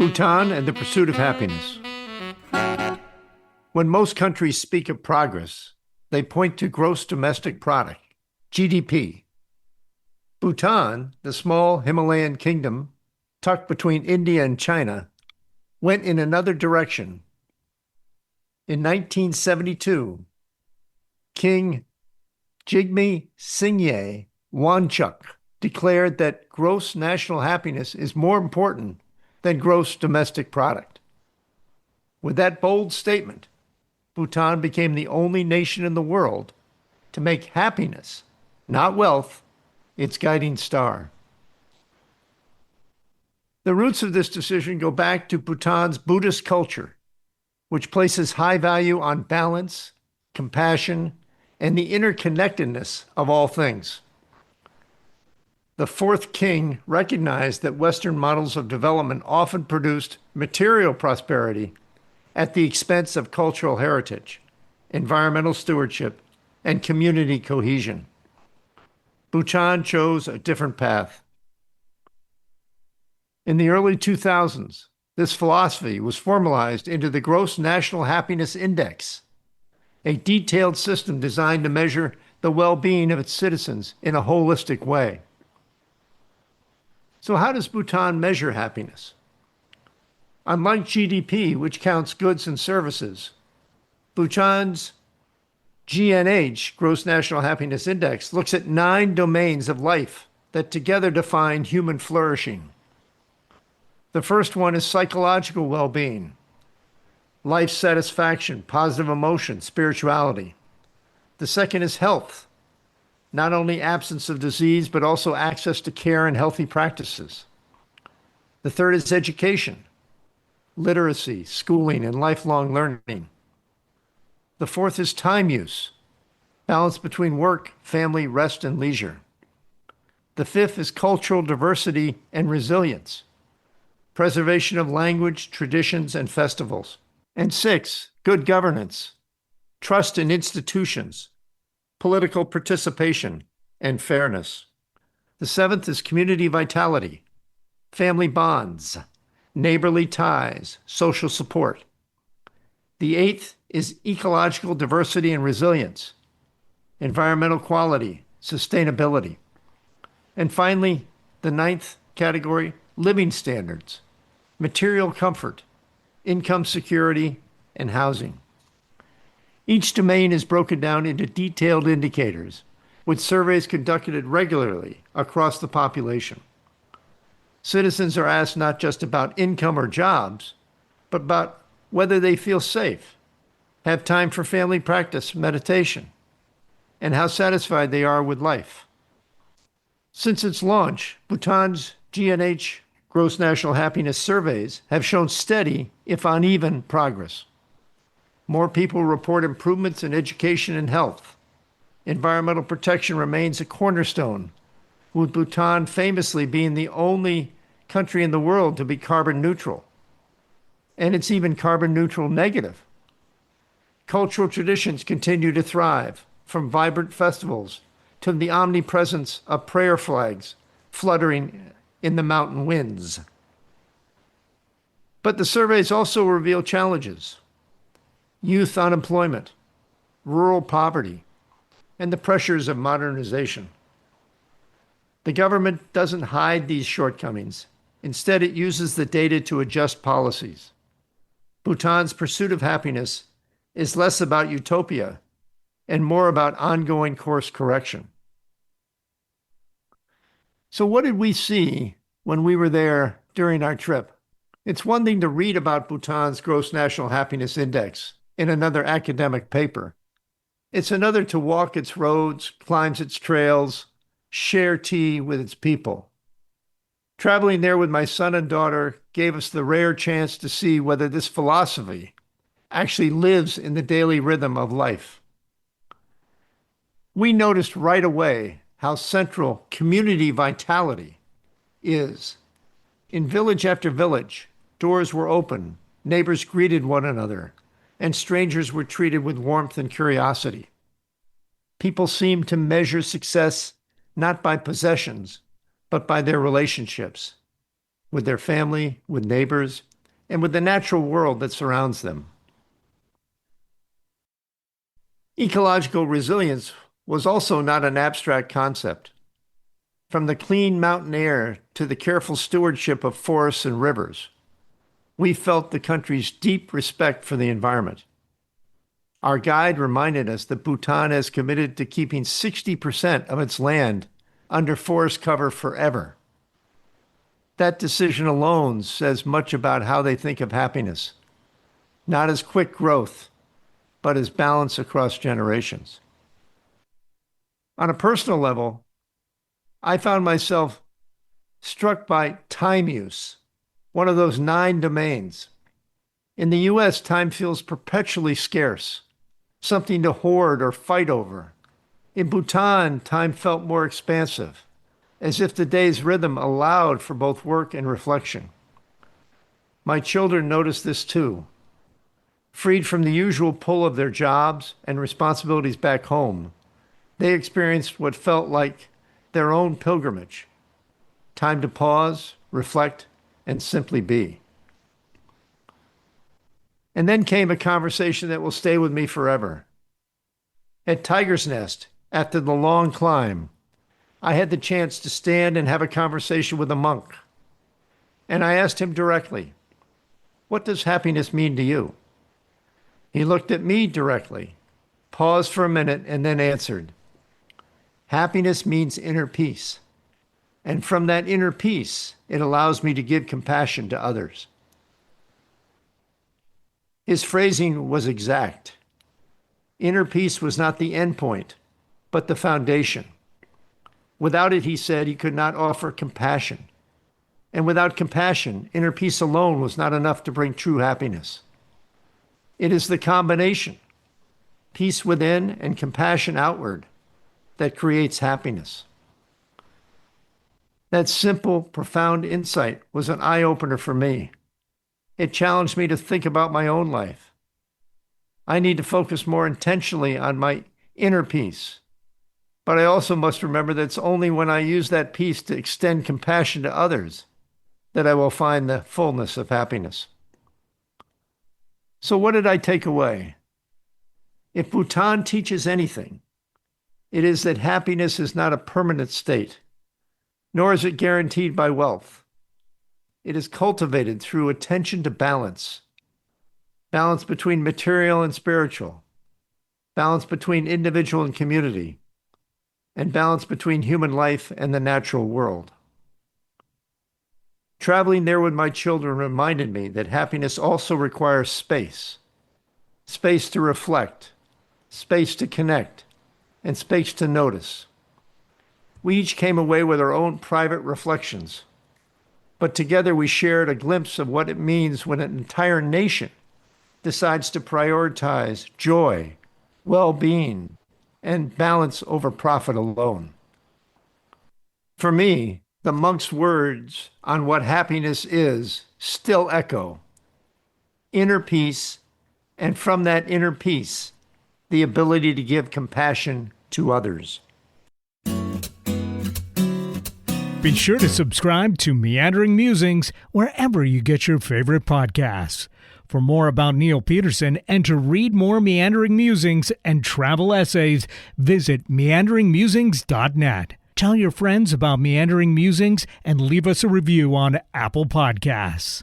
Bhutan and the pursuit of happiness. When most countries speak of progress, they point to gross domestic product, GDP. Bhutan, the small Himalayan kingdom tucked between India and China, went in another direction. In 1972, King Jigme Singye Wanchuk declared that gross national happiness is more important than gross domestic product. With that bold statement, Bhutan became the only nation in the world to make happiness, not wealth, its guiding star. The roots of this decision go back to Bhutan's Buddhist culture, which places high value on balance, compassion, and the interconnectedness of all things. The fourth king recognized that Western models of development often produced material prosperity at the expense of cultural heritage, environmental stewardship, and community cohesion. Bhutan chose a different path. In the early 2000s, this philosophy was formalized into the Gross National Happiness Index, a detailed system designed to measure the well-being of its citizens in a holistic way. So how does Bhutan measure happiness? Unlike GDP, which counts goods and services, Bhutan's GNH, Gross National Happiness Index, looks at 9 domains of life that together define human flourishing. The first one is psychological well-being, life satisfaction, positive emotion, spirituality. The second is health, not only absence of disease, but also access to care and healthy practices. The third is education, literacy, schooling, and lifelong learning. The fourth is time use, balance between work, family, rest, and leisure. The fifth is cultural diversity and resilience, preservation of language, traditions, and festivals. And six, good governance, trust in institutions, political participation, and fairness. The seventh is community vitality, family bonds, neighborly ties, social support. The eighth is ecological diversity and resilience, environmental quality, sustainability. And finally, the ninth category, living standards, material comfort, income security, and housing. Each domain is broken down into detailed indicators, with surveys conducted regularly across the population. Citizens are asked not just about income or jobs, but about whether they feel safe, have time for family practice, meditation, and how satisfied they are with life. Since its launch, Bhutan's GNH Gross National Happiness surveys have shown steady, if uneven, progress. More people report improvements in education and health. Environmental protection remains a cornerstone, with Bhutan famously being the only country in the world to be carbon neutral. And it's even carbon neutral negative. Cultural traditions continue to thrive, from vibrant festivals to the omnipresence of prayer flags fluttering in the mountain winds. But the surveys also reveal challenges: youth unemployment, rural poverty, and the pressures of modernization. The government doesn't hide these shortcomings. Instead, it uses the data to adjust policies. Bhutan's pursuit of happiness is less about utopia and more about ongoing course correction. So what did we see when we were there during our trip? It's one thing to read about Bhutan's Gross National Happiness Index in another academic paper. It's another to walk its roads, climb its trails, share tea with its people. Traveling there with my son and daughter gave us the rare chance to see whether this philosophy actually lives in the daily rhythm of life. We noticed right away how central community vitality is. In village after village, doors were open, neighbors greeted one another, and strangers were treated with warmth and curiosity. People seemed to measure success not by possessions, but by their relationships, with their family, with neighbors, and with the natural world that surrounds them. Ecological resilience was also not an abstract concept. From the clean mountain air to the careful stewardship of forests and rivers, we felt the country's deep respect for the environment. Our guide reminded us that Bhutan has committed to keeping 60% of its land under forest cover forever. That decision alone says much about how they think of happiness, not as quick growth, but as balance across generations. On a personal level, I found myself struck by time use, one of those 9 domains. In the US, time feels perpetually scarce, something to hoard or fight over. In Bhutan, time felt more expansive, as if the day's rhythm allowed for both work and reflection. My children noticed this too. Freed from the usual pull of their jobs and responsibilities back home, they experienced what felt like their own pilgrimage. Time to pause, reflect, and simply be. And then came a conversation that will stay with me forever. At Tiger's Nest, after the long climb, I had the chance to stand and have a conversation with a monk. And I asked him directly, "What does happiness mean to you?" He looked at me directly, paused for a minute, and then answered, "Happiness means inner peace. And from that inner peace, it allows me to give compassion to others." His phrasing was exact. Inner peace was not the end point, but the foundation. Without it, he said, he could not offer compassion. And without compassion, inner peace alone was not enough to bring true happiness. It is the combination, peace within and compassion outward, that creates happiness. That simple, profound insight was an eye-opener for me. It challenged me to think about my own life. I need to focus more intentionally on my inner peace. But I also must remember that it's only when I use that peace to extend compassion to others that I will find the fullness of happiness. So what did I take away? If Bhutan teaches anything, it is that happiness is not a permanent state, nor is it guaranteed by wealth. It is cultivated through attention to balance, balance between material and spiritual, balance between individual and community, and balance between human life and the natural world. Traveling there with my children reminded me that happiness also requires space, space to reflect, space to connect, and space to notice. We each came away with our own private reflections, but together we shared a glimpse of what it means when an entire nation decides to prioritize joy, well-being, and balance over profit alone. For me, the monk's words on what happiness is still echo. Inner peace, and from that inner peace, the ability to give compassion to others. Be sure to subscribe to Meandering Musings wherever you get your favorite podcasts. For more about Neil Peterson and to read more Meandering Musings and travel essays, visit meanderingmusings.net. Tell your friends about Meandering Musings and leave us a review on Apple Podcasts.